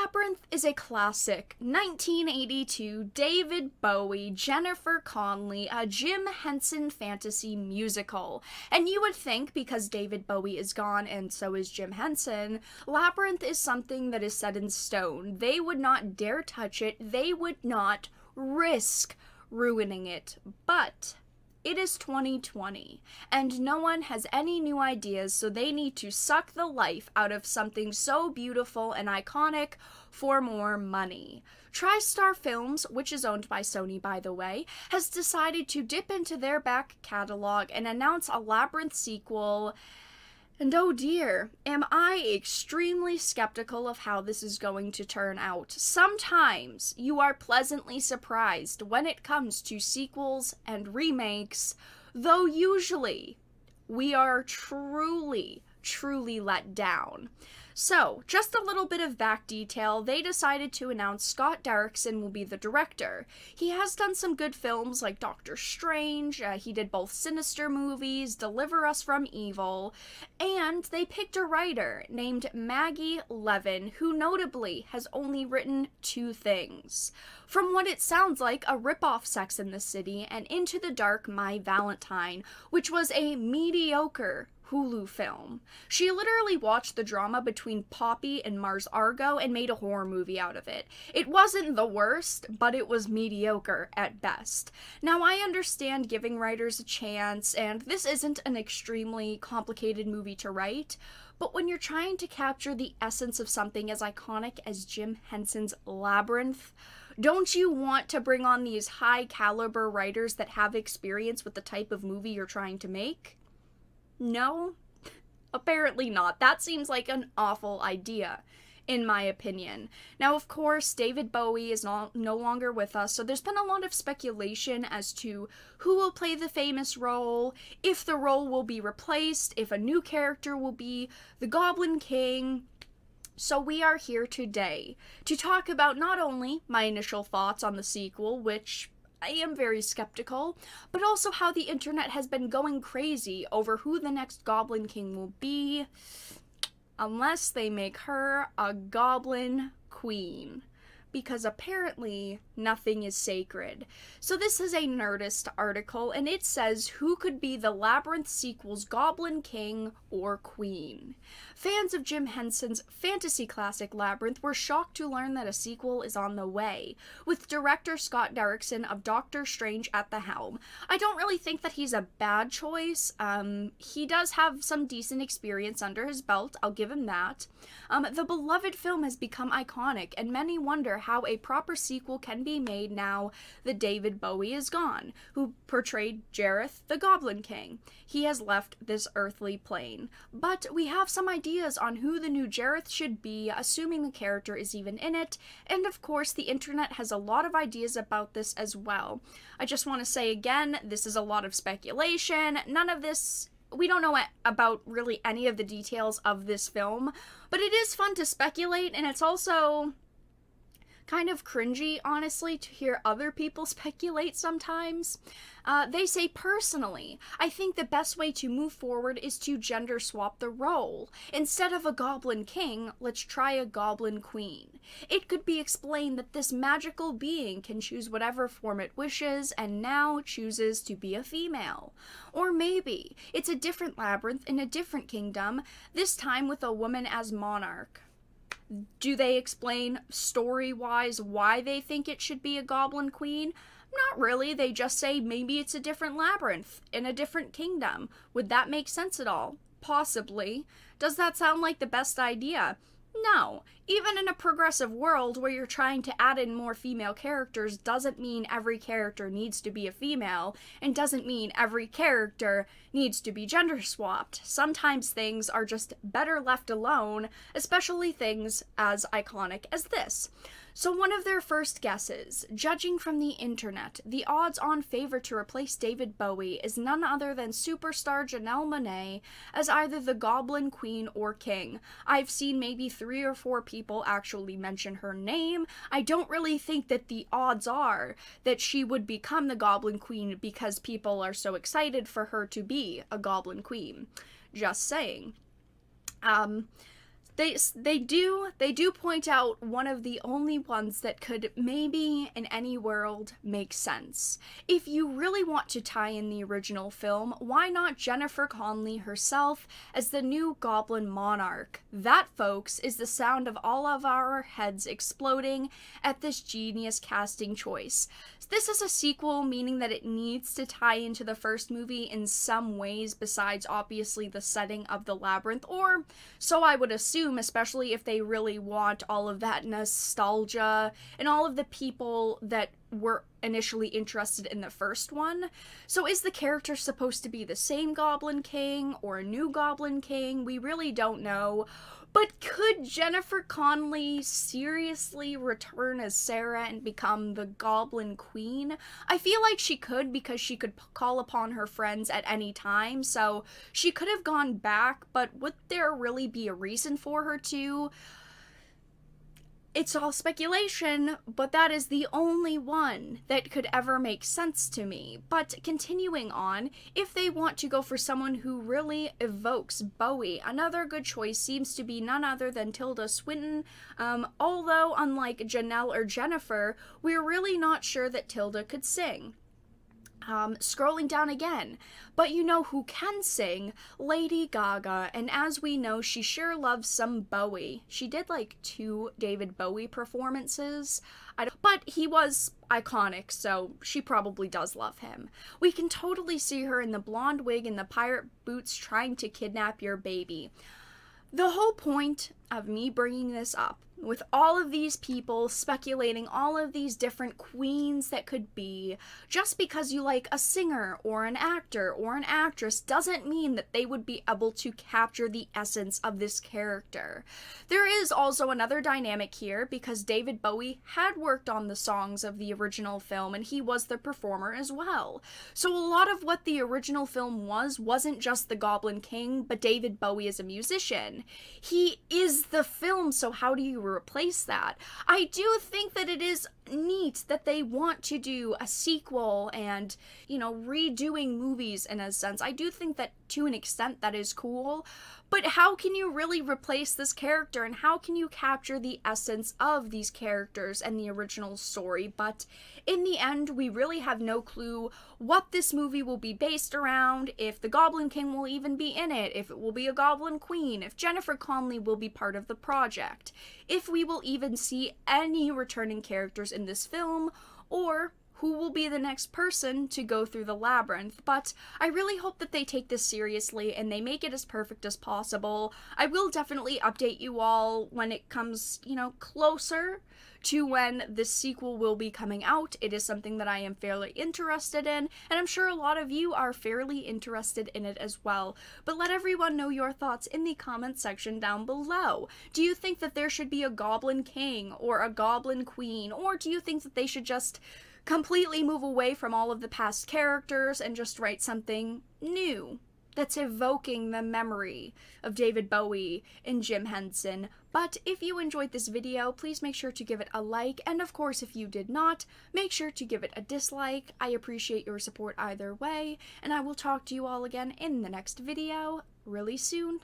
Labyrinth is a classic 1982 David Bowie, Jennifer Connelly, a Jim Henson fantasy musical. And you would think, because David Bowie is gone and so is Jim Henson, Labyrinth is something that is set in stone. They would not dare touch it. They would not risk ruining it. But it is 2020, and no one has any new ideas, so they need to suck the life out of something so beautiful and iconic for more money. TriStar Films, which is owned by Sony by the way, has decided to dip into their back catalog and announce a Labyrinth sequel. And oh dear, am I extremely skeptical of how this is going to turn out. Sometimes you are pleasantly surprised when it comes to sequels and remakes, though usually we are truly let down. So, just a little bit of back detail, they decided to announce Scott Derrickson will be the director. He has done some good films like Doctor Strange, he did both Sinister movies, Deliver Us from Evil, and they picked a writer named Maggie Levin, who notably has only written 2 things. From what it sounds like, a ripoff Sex and the City and Into the Dark, My Valentine, which was a mediocre Hulu film. She literally watched the drama between Poppy and Mars Argo and made a horror movie out of it. It wasn't the worst, but it was mediocre at best. Now, I understand giving writers a chance, and this isn't an extremely complicated movie to write, but when you're trying to capture the essence of something as iconic as Jim Henson's Labyrinth, don't you want to bring on these high-caliber writers that have experience with the type of movie you're trying to make? No? Apparently not. That seems like an awful idea, in my opinion. Now, of course, David Bowie is no longer with us, so there's been a lot of speculation as to who will play the famous role, if the role will be replaced, if a new character will be the Goblin King. So we are here today to talk about not only my initial thoughts on the sequel, which I am very skeptical, but also how the internet has been going crazy over who the next Goblin King will be, unless they make her a Goblin Queen. Because apparently nothing is sacred. So this is a Nerdist article, and it says who could be the Labyrinth sequel's Goblin King or Queen. Fans of Jim Henson's fantasy classic Labyrinth were shocked to learn that a sequel is on the way, with director Scott Derrickson of Doctor Strange at the helm. I don't really think that he's a bad choice. He does have some decent experience under his belt, I'll give him that. The beloved film has become iconic, and many wonder how a proper sequel can be made now that David Bowie is gone, who portrayed Jareth, the Goblin King. He has left this earthly plane. But we have some ideas on who the new Jareth should be, assuming the character is even in it, and of course the internet has a lot of ideas about this as well. I just want to say again, this is a lot of speculation. None of this, we don't know about really any of the details of this film, but it is fun to speculate, and it's also kind of cringy, honestly, to hear other people speculate sometimes. They say, personally, I think the best way to move forward is to gender swap the role. Instead of a Goblin King, let's try a Goblin Queen. It could be explained that this magical being can choose whatever form it wishes and now chooses to be a female. Or maybe it's a different labyrinth in a different kingdom, this time with a woman as monarch. Do they explain story-wise why they think it should be a Goblin Queen? Not really, they just say maybe it's a different labyrinth in a different kingdom. Would that make sense at all? Possibly. Does that sound like the best idea? No. Even in a progressive world where you're trying to add in more female characters doesn't mean every character needs to be a female, and doesn't mean every character needs to be gender swapped. Sometimes things are just better left alone, especially things as iconic as this. So one of their first guesses, judging from the internet, the odds-on favorite to replace David Bowie is none other than superstar Janelle Monae as either the Goblin Queen or King. I've seen maybe 3 or 4 people actually mention her name. I don't really think that the odds are that she would become the Goblin Queen because people are so excited for her to be a Goblin Queen. Just saying. They do point out one of the only ones that could maybe in any world make sense. If you really want to tie in the original film, why not Jennifer Connelly herself as the new Goblin Monarch? That, folks, is the sound of all of our heads exploding at this genius casting choice. This is a sequel, meaning that it needs to tie into the first movie in some ways besides obviously the setting of the Labyrinth, or so I would assume, especially if they really want all of that nostalgia and all of the people that were initially interested in the first one. So is the character supposed to be the same Goblin King or a new Goblin King? We really don't know. But could Jennifer Connelly seriously return as Sarah and become the Goblin Queen? I feel like she could, because she could call upon her friends at any time, so she could have gone back, but would there really be a reason for her to? It's all speculation, but that is the only one that could ever make sense to me. But continuing on, if they want to go for someone who really evokes Bowie, another good choice seems to be none other than Tilda Swinton. Although, unlike Janelle or Jennifer, we're really not sure that Tilda could sing. Scrolling down again, but you know who can sing? Lady Gaga, and as we know, she sure loves some Bowie. She did like 2 David Bowie performances, but he was iconic, so she probably does love him. We can totally see her in the blonde wig and the pirate boots trying to kidnap your baby. The whole point of me bringing this up, with all of these people speculating all of these different queens that could be, just because you like a singer or an actor or an actress doesn't mean that they would be able to capture the essence of this character. There is also another dynamic here, because David Bowie had worked on the songs of the original film and he was the performer as well. So a lot of what the original film wasn't just the Goblin King, but David Bowie as a musician. He is the film, so how do you replace that? I do think that it is neat that they want to do a sequel and, you know, redoing movies in a sense. I do think that to an extent that is cool, but how can you really replace this character, and how can you capture the essence of these characters and the original story? But in the end, we really have no clue what this movie will be based around, if the Goblin King will even be in it, if it will be a Goblin Queen, if Jennifer Connelly will be part of the project, if we will even see any returning characters in this film, or who will be the next person to go through the Labyrinth. But I really hope that they take this seriously and they make it as perfect as possible. I will definitely update you all when it comes, you know, closer to when the sequel will be coming out. It is something that I am fairly interested in, and I'm sure a lot of you are fairly interested in it as well. But let everyone know your thoughts in the comment section down below. Do you think that there should be a Goblin King or a Goblin Queen, or do you think that they should just completely move away from all of the past characters and just write something new that's evoking the memory of David Bowie and Jim Henson? But if you enjoyed this video, please make sure to give it a like, and of course if you did not, make sure to give it a dislike. I appreciate your support either way, and I will talk to you all again in the next video really soon.